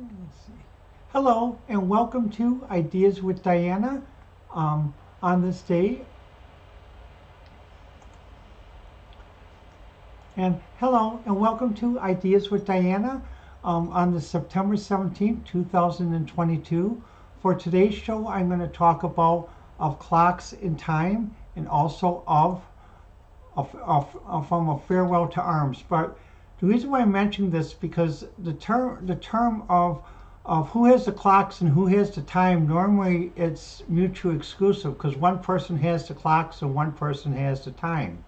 Let's see. Hello and welcome to Ideas with Diana. Um, on this day, and hello and welcome to Ideas with Diana on the September 17th, 2022. For today's show, I'm going to talk about of clocks in time and also from a farewell to arms. But the reason why I'm mentioning this because the term of who has the clocks and who has the time, normally it's mutually exclusive because one person has the clocks and one person has the time.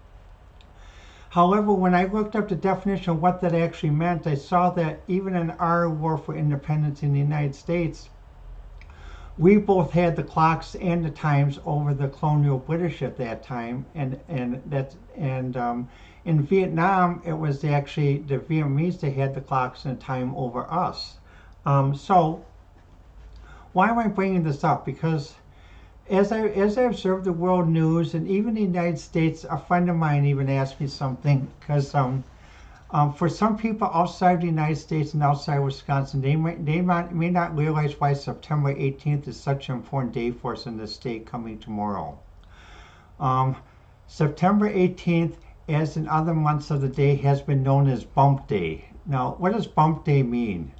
However, when I looked up the definition of what that actually meant, I saw that even in our war for independence in the United States, we both had the clocks and the times over the colonial British at that time, and in Vietnam it was actually the Vietnamese that had the clocks and the time over us. So why am I bringing this up? Because as I observe the world news and even the United States, a friend of mine even asked me something because for some people outside the United States and outside Wisconsin, may not realize why September 18th is such an important day for us in this state coming tomorrow. Um, September 18th, as in other months of the day, has been known as Bump Day. Now, what does Bump Day mean?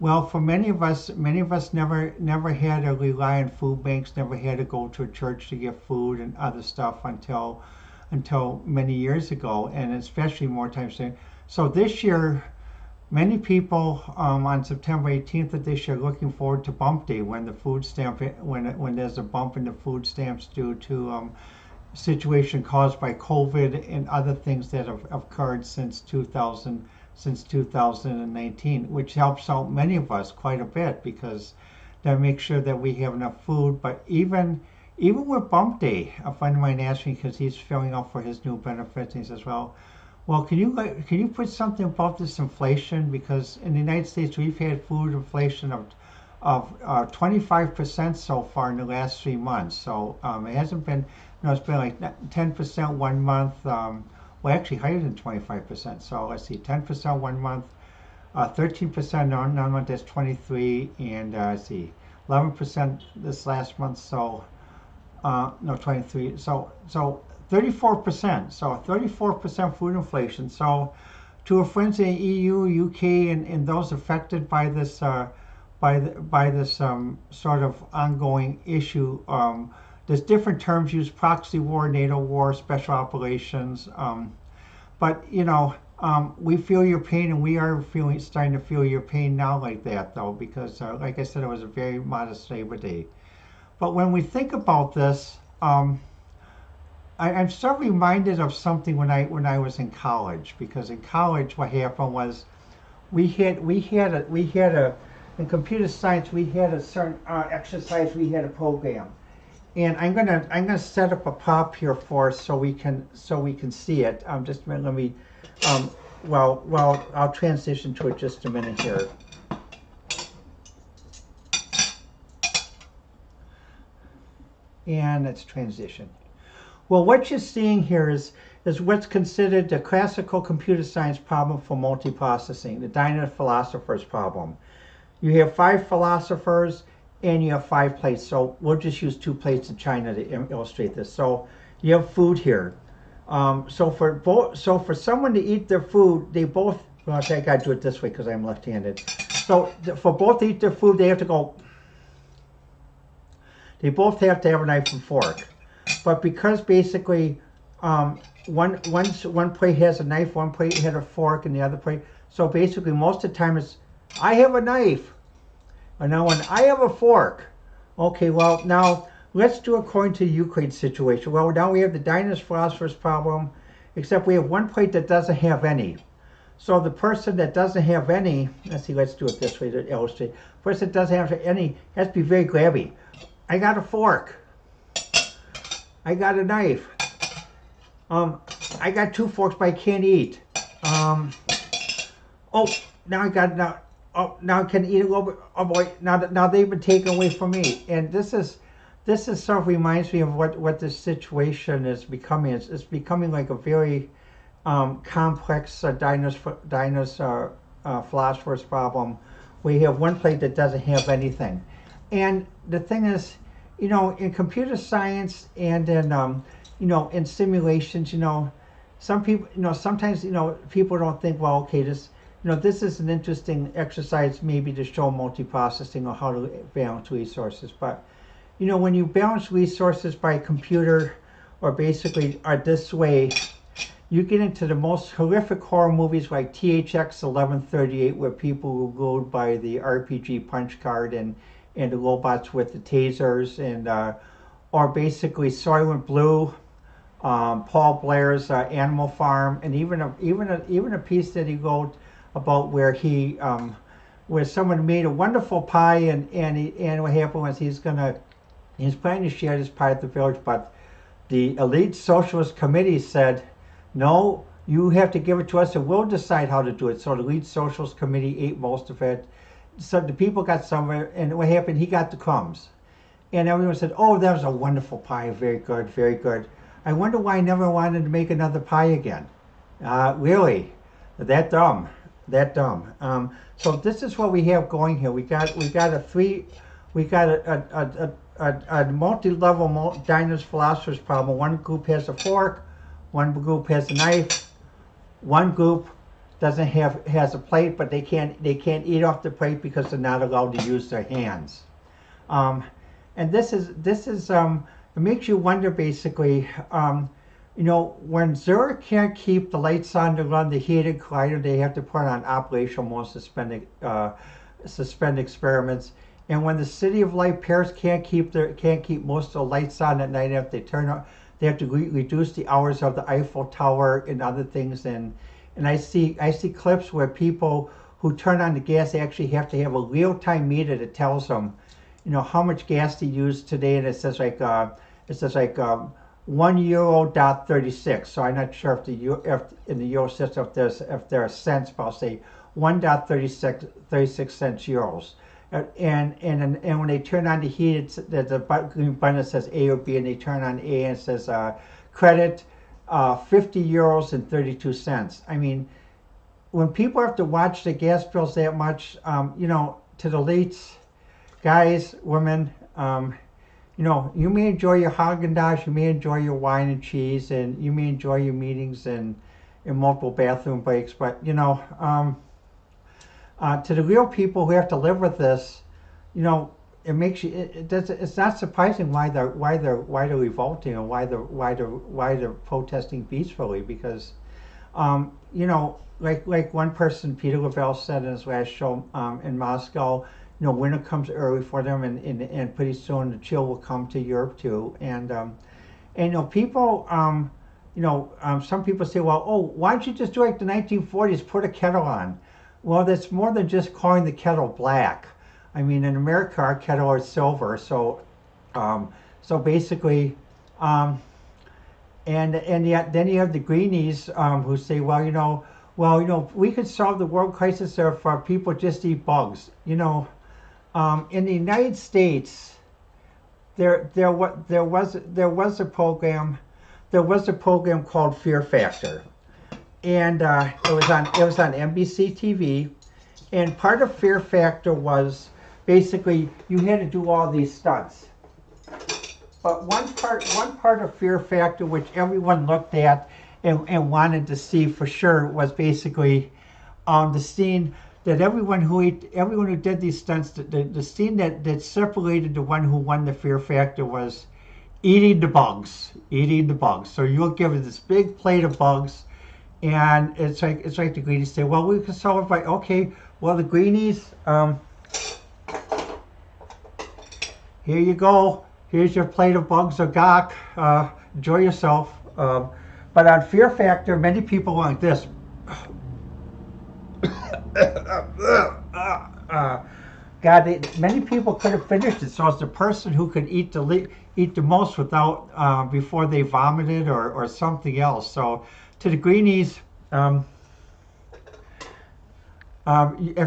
Well, for many of us never had to rely on food banks, never had to go to a church to get food and other stuff until many years ago, and especially more times than so. This year, many people on September 18th of this year are looking forward to Bump Day when the food stamp when there's a bump in the food stamps due to situation caused by COVID and other things that have occurred since 2019, which helps out many of us quite a bit because that makes sure that we have enough food. But even with Bump Day, a friend of mine asked me because he's filling out for his new benefits, and he says, "Well, can you put something about this inflation? Because in the United States, we've had food inflation of 25% so far in the last 3 months. So it hasn't been, it's been like 10% one month. Well, actually higher than 25%. So let's see, 10% one month, 13% another month. That's 23, and let's see, 11% this last month. So no, 23. So 34%. So 34% food inflation. So to our friends in the EU, UK, and those affected by this sort of ongoing issue. There's different terms used: proxy war, NATO war, special operations. But we feel your pain, and we are starting to feel your pain now like that, though, because like I said, it was a very modest Labor Day. But when we think about this, I'm so reminded of something when I was in college, because in college what happened was we had a in computer science we had a certain exercise we had a program, and I'm gonna set up a pop here for us so we can see it. Just a minute, let me well I'll transition to it just a minute here. And let's transition. Well, what you're seeing here is what's considered the classical computer science problem for multiprocessing, the Dynamite Philosopher's problem. You have five philosophers and you have five plates. So we'll just use two plates in China to illustrate this. So you have food here. So for someone to eat their food, they both. Well, I think I do it this way because I'm left-handed. So for both to eat their food, they have to go. They both have to have a knife and fork. But because basically one plate has a knife, one plate has a fork, and the other plate. So basically, most of the time it's I have a knife, and now when I have a fork. Okay, well now let's do according to the Euclid situation. Well, now we have the Dynamite Philosopher's problem, except we have one plate that doesn't have any. So the person that doesn't have any, let's do it this way to illustrate. The person that doesn't have any has to be very grabby. I got a fork. I got a knife. I got two forks, but I can't eat. Oh, now I got now. Oh, now I can eat a little bit. Oh boy, now they've been taken away from me, and this sort of reminds me of what this situation is becoming. It's becoming like a very complex philosopher's problem, where you have one plate that doesn't have anything. And the thing is, in computer science and in simulations, some people, sometimes, people don't think, well, okay, this is an interesting exercise maybe to show multiprocessing or how to balance resources. But, when you balance resources by computer or basically are this way, you get into the most horrific horror movies like THX 1138, where people were ruled by the RPG punch card and the robots with the tasers, and or basically Soylent Blue, Paul Blair's Animal Farm, and even a piece that he wrote about where where someone made a wonderful pie, and what happened was he's planning to share this pie at the village, but the elite socialist committee said, no, you have to give it to us and we'll decide how to do it. So the elite socialist committee ate most of it. So the people got some of it, and what happened, he got the crumbs. And everyone said, oh, that was a wonderful pie, very good, very good. I wonder why I never wanted to make another pie again. Really? That dumb. So this is what we have going here. We got a multi-level diners philosophers problem. One group has a fork, one group has a knife, one group has a plate, but they can't eat off the plate because they're not allowed to use their hands. And this is it makes you wonder basically. When Zurich can't keep the lights on to run the heated collider, they have to put on operational mode, suspend experiments. And when the City of Light Paris can't keep most of the lights on at night, if they they have to reduce the hours of the Eiffel Tower and other things. And I see clips where people who turn on the gas actually have to have a real-time meter that tells them, how much gas they used today, and it says like €1.36. So I'm not sure if in the euro system if there are cents, but I'll say 1.36 cents euros. And when they turn on the heat, there's a green button that says A or B, and they turn on A and it says credit 50 euros and 32 cents. I mean, when people have to watch the gas bills that much, to the elites, guys, women, you may enjoy your Haagen-Dazs, you may enjoy your wine and cheese, and you may enjoy your meetings and multiple bathroom breaks, but to the real people who have to live with this, it makes you. It's not surprising why they're revolting or why they're protesting peacefully, because, like one person, Peter Lavelle, said in his last show in Moscow, winter comes early for them, and pretty soon the chill will come to Europe too. And people, some people say, well, oh, why don't you just do like the 1940s, put a kettle on? Well, that's more than just calling the kettle black. I mean, in America, our kettle is silver. So, basically, and yet then you have the greenies who say, well, we could solve the world crisis if people just eat bugs. In the United States, there was a program called Fear Factor. And it was on NBC TV, and part of Fear Factor was basically you had to do all these stunts. But one part of Fear Factor which everyone looked at and wanted to see for sure was basically the scene that everyone who did these stunts, the scene that separated the one who won the Fear Factor was eating the bugs. So you'll give it this big plate of bugs. And it's like the greenies say, well, we can solve it by, okay, well, the greenies, here you go. Here's your plate of bugs or gawk. Enjoy yourself. But on Fear Factor, many people are like this. Many people could have finished it. So it's the person who could eat the most without before they vomited or something else. So to the greenies, if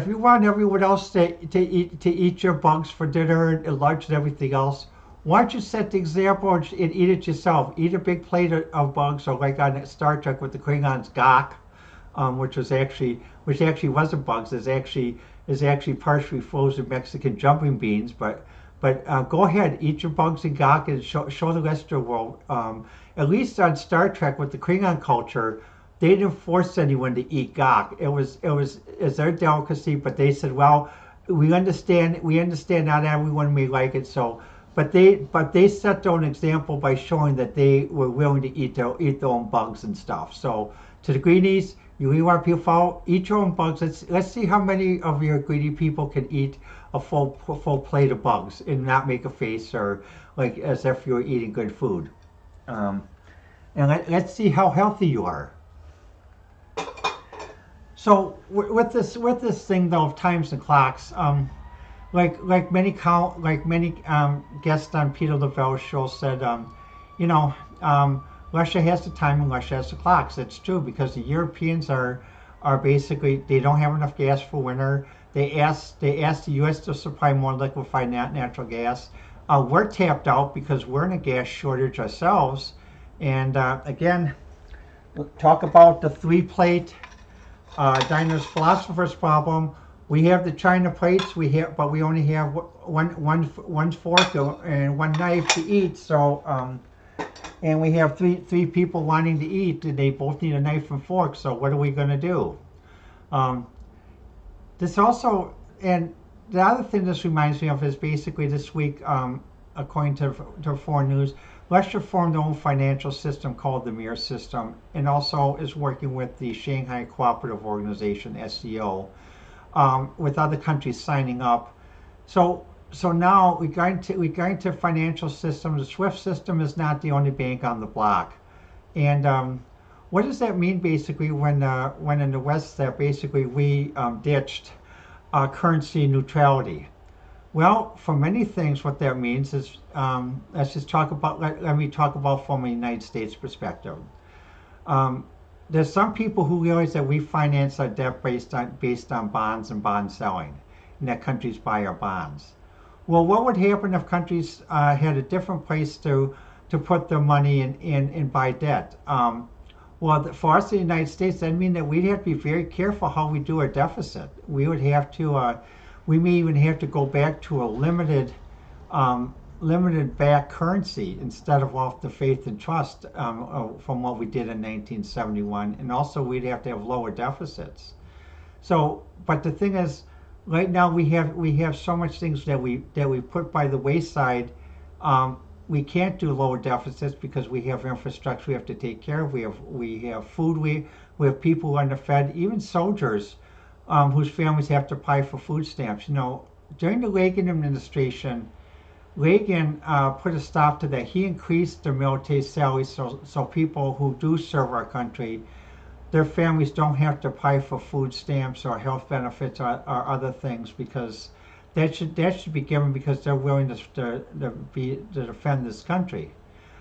you want everyone else to eat your bugs for dinner and lunch and everything else, why don't you set the example and eat it yourself? Eat a big plate of bugs, or like on Star Trek with the Klingons, gawk, which actually wasn't bugs. It's actually is actually partially frozen Mexican jumping beans. But go ahead, eat your bugs and gawk and show the rest of the world. At least on Star Trek with the Klingon culture, they didn't force anyone to eat gawk. It's their delicacy, but they said, well, we understand not everyone may like it, so but they set their own example by showing that they were willing to eat their own bugs and stuff. So to the greenies, you really want people to follow, eat your own bugs. Let's see how many of your greedy people can eat a full plate of bugs and not make a face or like as if you were eating good food. Um, and let's see how healthy you are. So with this thing though of times and clocks, like many guests on Peter Lavelle's show said, you know, Russia has the time and Russia has the clocks. It's true because the Europeans are basically they don't have enough gas for winter. They asked the U.S. to supply more liquefied natural gas. We're tapped out because we're in a gas shortage ourselves. And again, talk about the three-plate diner's philosopher's problem. We have the China plates. But we only have one fork and one knife to eat. So, and we have three people wanting to eat, and they both need a knife and fork. So, what are we going to do? Um, this also, and the other thing this reminds me of is basically this week, according to foreign news, Russia formed their own financial system called the Mir system, and also is working with the Shanghai Cooperative Organization (SCO), with other countries signing up. So now we're going to financial systems. The SWIFT system is not the only bank on the block, and what does that mean basically when in the West that basically we ditched currency neutrality? Well, for many things, what that means is let's just talk about let me talk about from a United States perspective. Um, there's some people who realize that we finance our debt based on bonds and bond selling, and that countries buy our bonds. Well, what would happen if countries had a different place to put their money in buy debt? Well, for us in the United States, that means that we'd have to be very careful how we do our deficit. We may even have to go back to a limited back currency instead of off the faith and trust from what we did in 1971. And also, we'd have to have lower deficits. So, but the thing is, right now we have so much things that we put by the wayside. We can't do lower deficits because we have infrastructure we have to take care of. We have food. We have people underfed. Even soldiers whose families have to apply for food stamps. You know, during the Reagan administration, Reagan put a stop to that. He increased their military salaries so people who do serve our country, their families don't have to apply for food stamps or health benefits or other things because that should be given because they're willing to defend this country.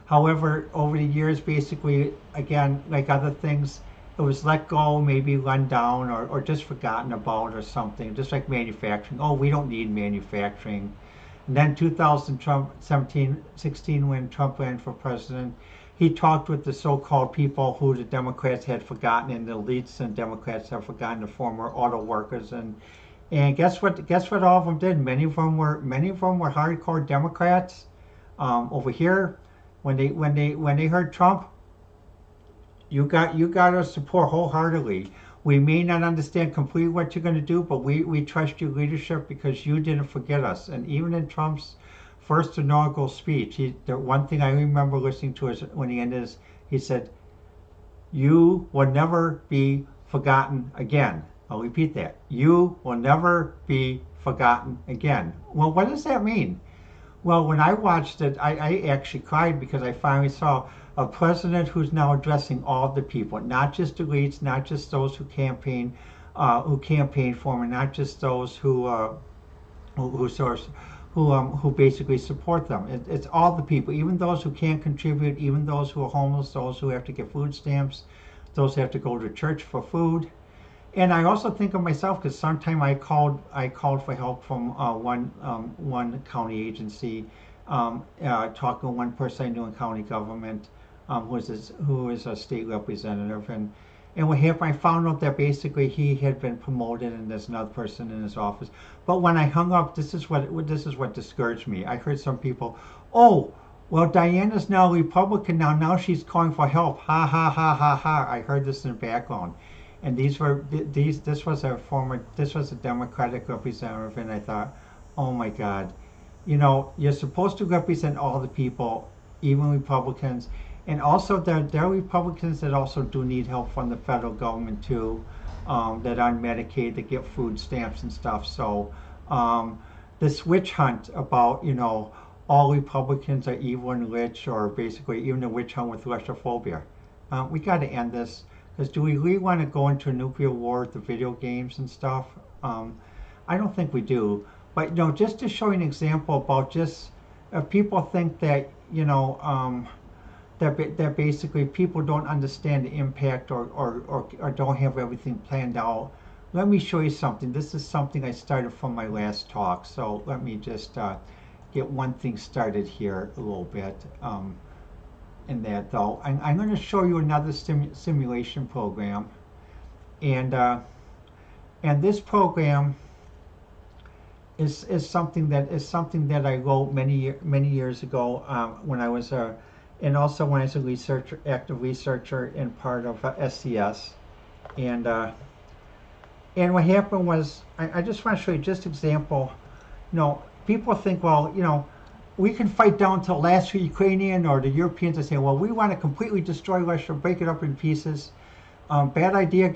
However, over the years, basically, again, like other things, it was let go, maybe run down, or just forgotten about or something, just like manufacturing. Oh, we don't need manufacturing. And then 2017, 16, when Trump ran for president, he talked with the so-called people who the Democrats had forgotten, and the elites and Democrats have forgotten, the former auto workers, and guess what? Guess what? All of them did. Many of them were hardcore Democrats. Over here, when they heard Trump, you got our support wholeheartedly. We may not understand completely what you're going to do, but we trust your leadership because you didn't forget us. And even in Trump's first inaugural speech, the one thing I remember listening to is when he ended his, he said, "You will never be forgotten again." I'll repeat that. You will never be forgotten again. Well, what does that mean? Well, when I watched it, I actually cried because I finally saw a president who's now addressing all the people, not just elites, not just those who campaign for him, and not just those who basically support them. It's all the people, even those who can't contribute, even those who are homeless, those who have to get food stamps, those who have to go to church for food. And I also think of myself because sometime I called for help from one county agency, talking to one person I knew in county government, who is a state representative, And what happened, I found out that basically he had been promoted and there's another person in his office. But when I hung up, this is what discouraged me. I heard some people, oh, well, Diana's now Republican now. Now she's calling for help. Ha ha ha ha ha. I heard this in the background, and this was a Democratic representative, and I thought, oh my God, you're supposed to represent all the people, even Republicans, and also there are Republicans that also do need help from the federal government too, that are on Medicaid, that get food stamps and stuff. So this witch hunt about all Republicans are evil and rich, or basically even the witch hunt with Russophobia, we got to end this. Because do we really want to go into a nuclear war with the video games and stuff? I don't think we do. But just to show you an example about just if people think that that basically people don't understand the impact or don't have everything planned out. Let me show you something. This is something I started from my last talk. So let me just get one thing started here a little bit. In that though, I'm going to show you another simulation program, and this program is something that I wrote many years ago, when I was and also when I was a active researcher and part of SCS, and what happened was I just want to show you just example. People think, well, we can fight down to the last Ukrainian, or the Europeans are saying, well, we want to completely destroy Russia, break it up in pieces. Bad idea,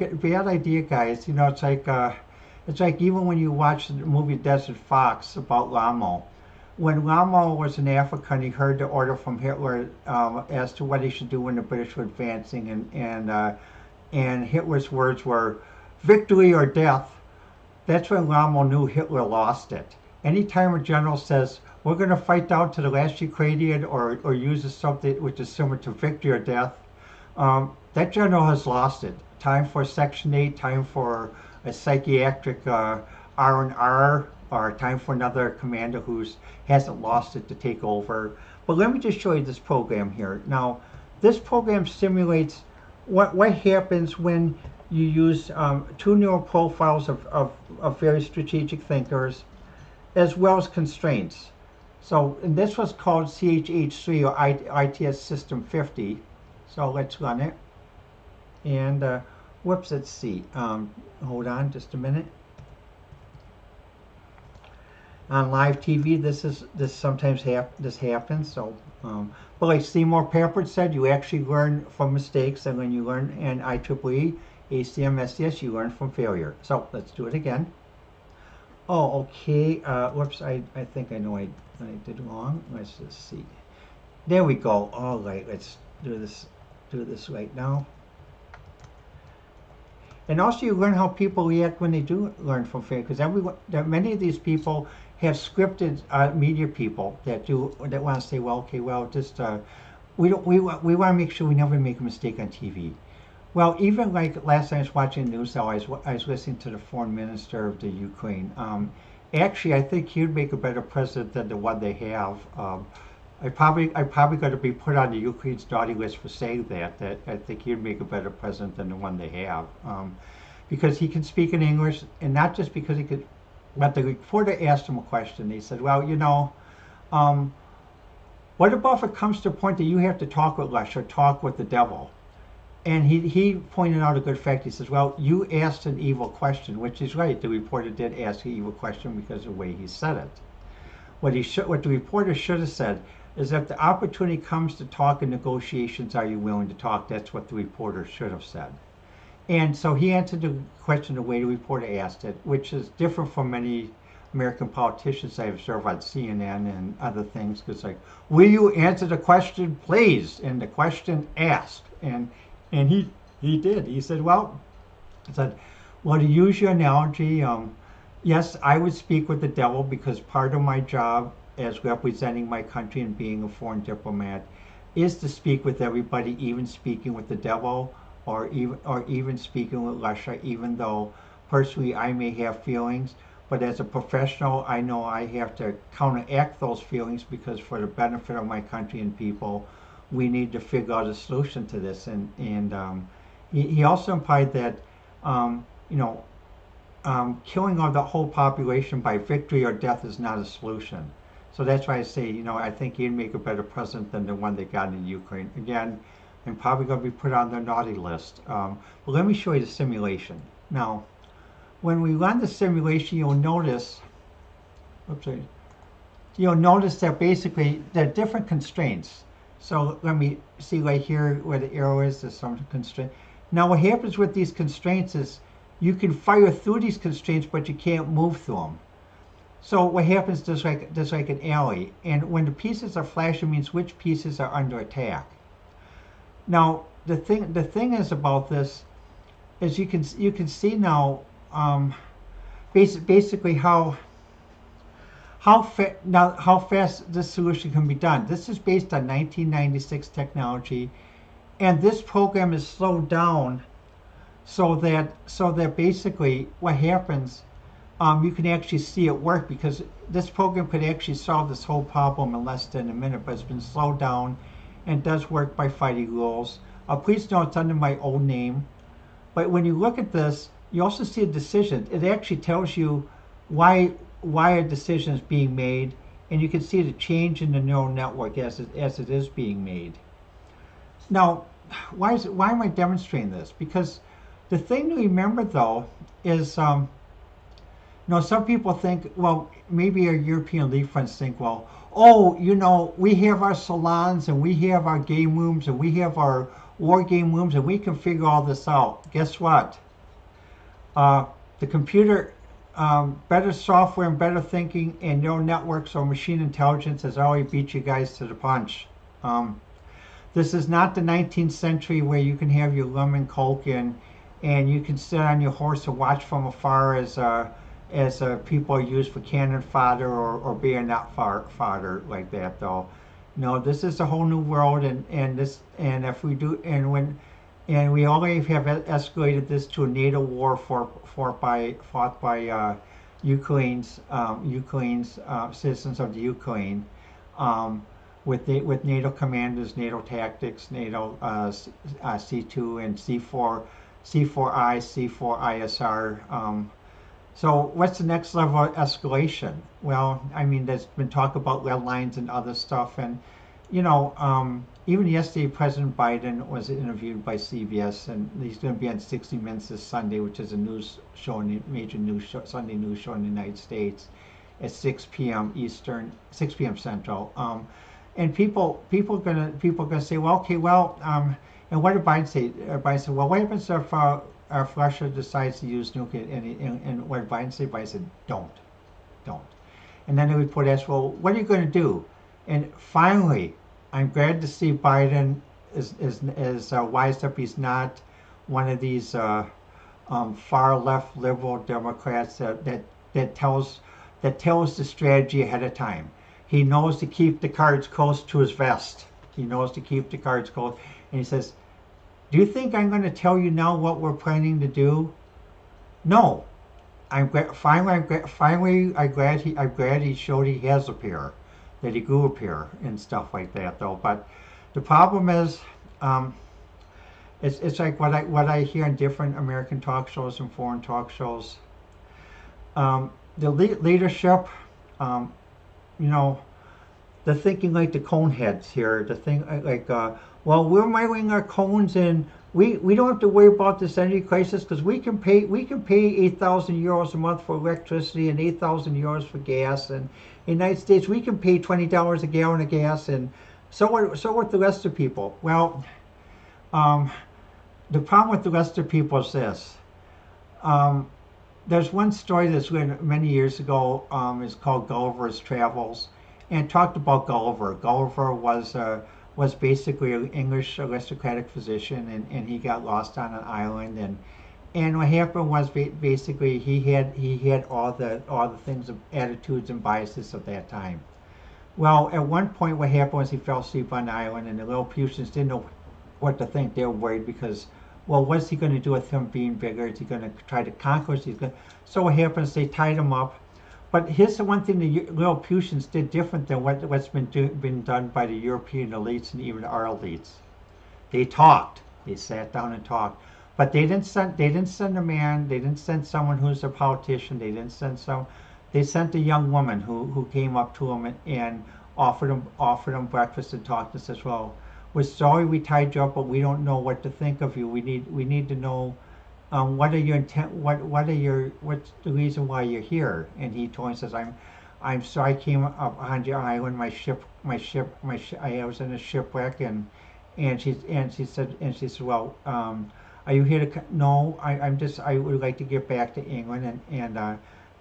guys. It's like even when you watch the movie Desert Fox about Rommel. When Rommel was in Africa and he heard the order from Hitler as to what he should do when the British were advancing, and Hitler's words were victory or death. That's when Rommel knew Hitler lost it. Anytime a general says, we're going to fight down to the last Ukrainian, or uses something which is similar to victory or death, that general has lost it. Time for Section 8, time for a psychiatric R&R, or time for another commander who hasn't lost it to take over. But let me just show you this program here. Now, this program simulates what happens when you use two neural profiles of very strategic thinkers, as well as constraints. So, and this was called CHH3, or ITS System 50. So let's run it. And whoops, let's see. Hold on just a minute. On live TV, this sometimes happens. So, but like Seymour Papert said, you actually learn from mistakes, and when you learn in IEEE, ACM, SDS, you learn from failure. So let's do it again. Oh, okay. Whoops, I think I know I did wrong. Let's just see. There we go. All right, let's do this right now. And also, you learn how people react when they do learn from failure, because many of these people have scripted media people that want to say, well, okay, well, just we want to make sure we never make a mistake on TV. Well, even like last time I was watching the news, I was listening to the foreign minister of the Ukraine. Actually, I think he would make a better president than the one they have. I probably got to be put on the Ukraine's naughty list for saying that I think he would make a better president than the one they have, because he can speak in English, and not just because he could. But the reporter asked him a question. He said, well, what about if it comes to a point that you have to talk with Russia, talk with the devil? And he pointed out a good fact. He says, well, you asked an evil question, which is right. The reporter did ask an evil question because of the way he said it. What the reporter should have said is, if the opportunity comes to talk in negotiations, are you willing to talk? That's what the reporter should have said. And so he answered the question the way the reporter asked it, which is different from many American politicians I observe on CNN and other things. Because like, will you answer the question, please? And the question asked, and he did. He said, well, to use your analogy, yes, I would speak with the devil, because part of my job as representing my country and being a foreign diplomat is to speak with everybody, even speaking with the devil, or even speaking with Russia, even though personally I may have feelings. But as a professional, I know I have to counteract those feelings, because for the benefit of my country and people, we need to figure out a solution to this. And he also implied that you know killing of the whole population by victory or death is not a solution. So that's why I say, I think he'd make a better president than the one they got in Ukraine. Again, I'm probably going to be put on the naughty list. But let me show you the simulation. Now, when we run the simulation, you'll notice that basically there are different constraints. So let me see right here where the arrow is. There's some constraint. Now, what happens with these constraints is you can fire through these constraints, but you can't move through them. So what happens, there's like an alley, and when the pieces are flashing, means which pieces are under attack. Now the thing is about this is you can see now basically how fast this solution can be done. This is based on 1996 technology, and this program is slowed down so that basically what happens, you can actually see it work, because this program could actually solve this whole problem in less than a minute, but it's been slowed down and does work by fighting rules. Please note it's under my old name. But when you look at this, you also see a decision. It actually tells you why a decision is being made, and you can see the change in the neural network as it is being made. Now, why am I demonstrating this? Because the thing to remember, though, is some people think, well, maybe our European elite friends think, well, we have our salons and we have our game rooms and we have our war game rooms and we can figure all this out. Guess what? The computer, better software and better thinking and neural networks or machine intelligence has already beat you guys to the punch. This is not the 19th century where you can have your lemon coke and you can sit on your horse and watch from afar as people are used for cannon fodder or bayonet fodder like that. Though, no, this is a whole new world, and if we do, and we already have escalated this to a NATO war fought by Ukraine's citizens of the Ukraine, with NATO commanders, NATO tactics, NATO C2 and C4I, C4ISR. So what's the next level of escalation? Well, I mean, there's been talk about red lines and other stuff, and even yesterday, President Biden was interviewed by CBS, and he's going to be on 60 Minutes this Sunday, which is a news show, major news show, Sunday news show in the United States, at 6 p.m. Eastern, 6 p.m. Central. And people gonna say, well, okay, well, and what did Biden say? Biden said, well, what happens if Russia decides to use nuclear? And what did Biden say? Biden said, don't. And then the report asked, well, what are you going to do? And finally, I'm glad to see Biden is wised up. He's not one of these far left liberal Democrats that tells the strategy ahead of time. He knows to keep the cards close to his vest. He knows to keep the cards close, and he says, do you think I'm going to tell you now what we're planning to do? No. I'm glad he showed he has a pair, that he grew a pair and stuff like that, though. But the problem is, it's like what I hear in different American talk shows and foreign talk shows. The leadership, the thinking like the cone heads here, the thing like, well, we're mailing our cones and we don't have to worry about this energy crisis because we can pay 8,000 euros a month for electricity and 8,000 euros for gas, and in the United States we can pay $20 a gallon of gas, and so with the rest of people. Well, the problem with the rest of people is this. There's one story that's written many years ago. It's called Gulliver's Travels, and it talked about Gulliver. Gulliver was basically an English aristocratic physician, and he got lost on an island, and what happened was basically he had all the things of attitudes and biases of that time. Well, at one point what happened was he fell asleep on the island, and the Lilliputians didn't know what to think. They were worried because, well, what's he going to do with him being bigger? Is he going to try to conquer us? So what happens, they tied him up. But here's the one thing the Lilliputians did different than what's been done by the European elites and even our elites. They talked. They sat down and talked. But they didn't send a man. They didn't send someone who's a politician. They sent a young woman who came up to him and offered him breakfast and talked and says, well, we're sorry we tied you up, but we don't know what to think of you. We need to know what are your intent, what's the reason why you're here? And he told me, says, I'm sorry I came up on your island. I was in a shipwreck, and she said, well, are you here to? No, I would like to get back to England,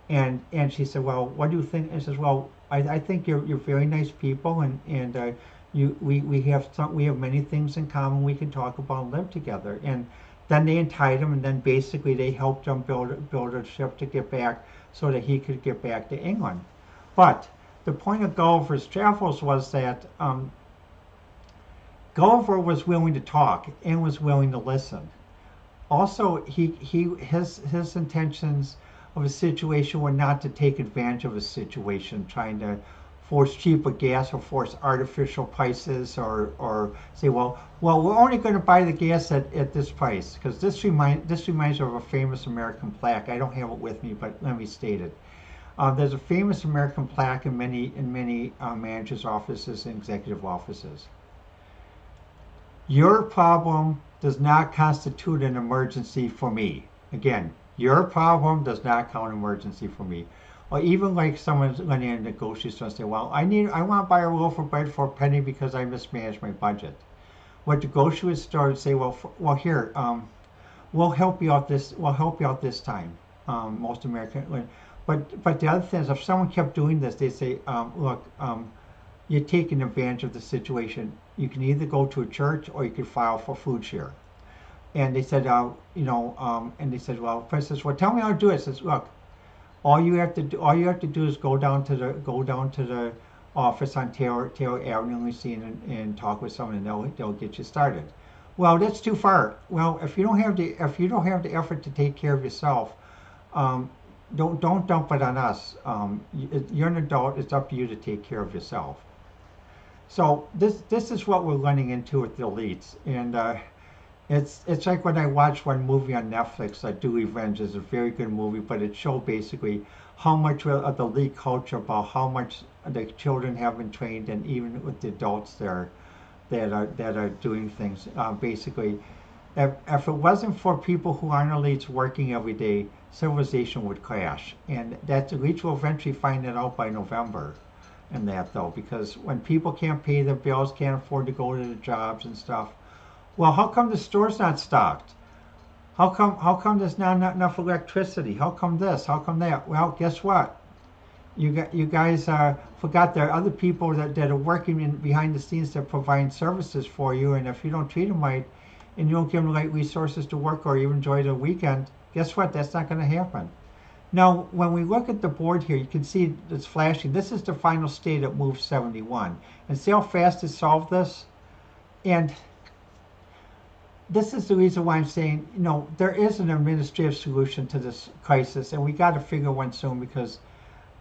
and she said, well, what do you think? And says, well, I think you're very nice people, and we have many things in common. We can talk about and live together. And then they untied him, and then basically they helped him build a ship to get back so that he could get back to England. But the point of Gulliver's Travels was that Gulliver was willing to talk and was willing to listen. Also, his intentions of a situation were not to take advantage of a situation, trying to force cheaper gas or force artificial prices, or say, well, we're only going to buy the gas at this price, because this reminds me of a famous American plaque. I don't have it with me, but let me state it. There's a famous American plaque in many managers' offices and executive offices. Your problem does not constitute an emergency for me. Again, your problem does not count an emergency for me. Or even like someone's going in the grocery store and say, well, I want to buy a loaf of bread for a penny because I mismanaged my budget. What the grocery store would say, well, here, we'll help you out this time. Most American, but the other thing is, if someone kept doing this, they say, look, you're taking advantage of the situation. You can either go to a church or you could file for food share. And they said, and they said, well, first says, well, tell me how to do it. Says, look, all you have to do is go down to the office on Taylor Avenue and talk with someone, and they'll get you started. Well, that's too far. Well, if you don't have the effort to take care of yourself, don't dump it on us. You're an adult. It's up to you to take care of yourself. So this is what we're running into with the elites, and it's like when I watched one movie on Netflix, Do Revenge. Is a very good movie, but it showed basically how much of the elite culture, about how much the children have been trained, and even with the adults there that are doing things. Basically, if it wasn't for people who aren't elites working every day, civilization would crash, and that elites will eventually find that out by November. And that though, because when people can't pay their bills, can't afford to go to the jobs and stuff, well, how come the store's not stocked? How come there's not enough electricity? How come this? How come that? Well, guess what? You guys forgot there are other people that are working behind the scenes that provide services for you, and if you don't treat them right, and you don't give them the right resources to work or even enjoy the weekend, guess what? That's not going to happen. Now, when we look at the board here, you can see it's flashing. This is the final state at Move 71. And see how fast it solved this? And this is the reason why I'm saying, there is an administrative solution to this crisis, and we got to figure one soon, because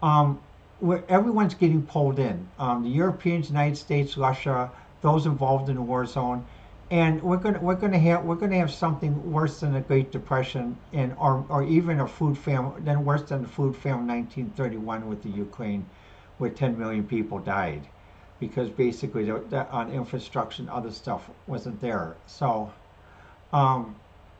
everyone's getting pulled in. The Europeans, United States, Russia, those involved in the war zone, and we're going to have something worse than the Great Depression, or even a food famine, then worse than the food famine 1931 with the Ukraine, where 10 million people died, because basically on infrastructure and other stuff wasn't there. So,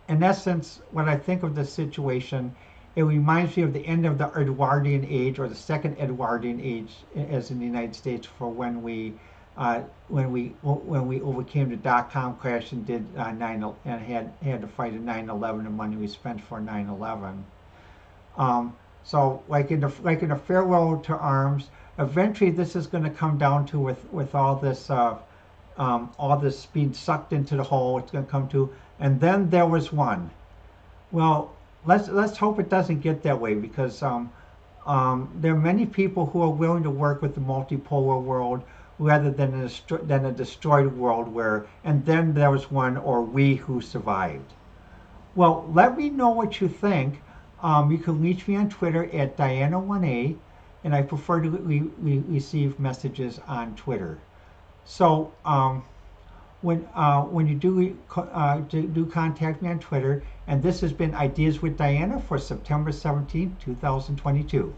in essence, when I think of this situation, it reminds me of the end of the Edwardian age, or the second Edwardian age, as in the United States, for when we overcame the dot-com crash and did and had to fight in 9/11, the money we spent for 9/11. So like in a farewell to arms, eventually this is going to come down to with all this being sucked into the hole. It's going to come to, and then there was one. Well, let's hope it doesn't get that way, because there are many people who are willing to work with the multipolar world rather than a destroyed world and then there was one, or we, who survived. Well, let me know what you think. You can reach me on Twitter at Diana1A, and I prefer to receive messages on Twitter. So, when you do contact me on Twitter. And this has been Ideas with Diana for September 17th, 2022.